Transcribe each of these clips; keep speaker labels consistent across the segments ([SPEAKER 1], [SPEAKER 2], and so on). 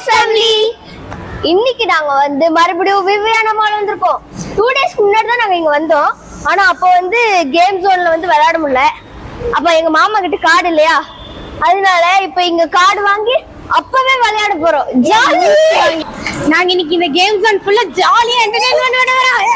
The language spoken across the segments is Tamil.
[SPEAKER 1] ஃபேமிலி. இன்னைக்கு நாங்க வந்து மறுபடியும் விவியான மால் வந்திருக்கோம். 2 டேஸ்க்கு முன்னாடி தான் நாங்க இங்க வந்தோம். ஆனா அப்போ வந்து கேம் ஜோன்ல வந்து விளையாட முடியல. அப்ப எங்க மாமா கிட்ட கார்டு இல்லையா, அதனால இப்ப இங்க கார்டு வாங்கி அப்பவே விளையாட போறோம். ஜாலி. நாங்க இன்னைக்கு இந்த கேம் ஜோன் ஃபுல்லா ஜாலியா என்டர்டெயின்மென்ட் பண்ண வரோம்.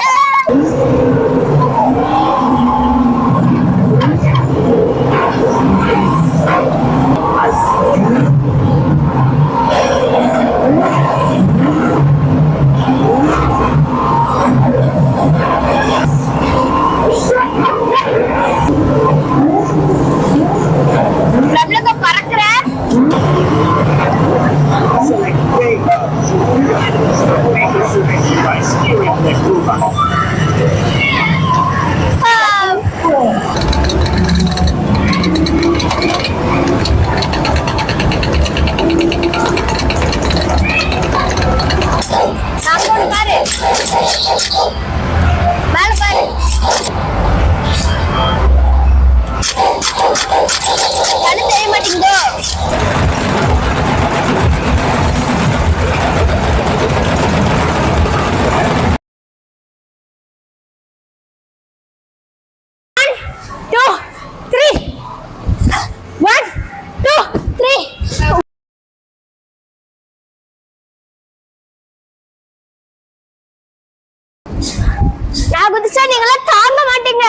[SPEAKER 1] நான் குதிச்சா நீங்களாம் தாங்க மாட்டீங்க.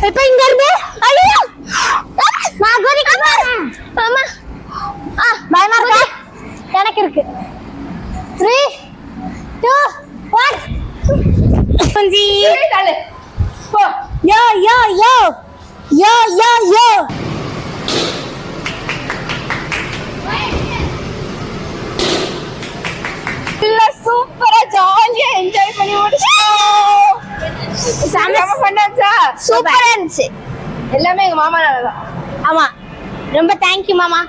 [SPEAKER 1] இப்ப இங்க இருந்து ஐயோ நான் குதிக்க போறேன். மாமா பயமா இருக்கா? எனக்கு இருக்கு. 3 2 1 கொஞ்சி தலை போ. யோ யோ யோ யோ யோ யோ. சூப்பரா ஜாலியா என்ஜாய் பண்ணி முடிச்சோம். செம பண்ணாச்சா? சூப்பரா இருந்துச்சு. எல்லாமே எங்க மாமா. ஆமா, ரொம்ப தேங்க்யூ மாமா.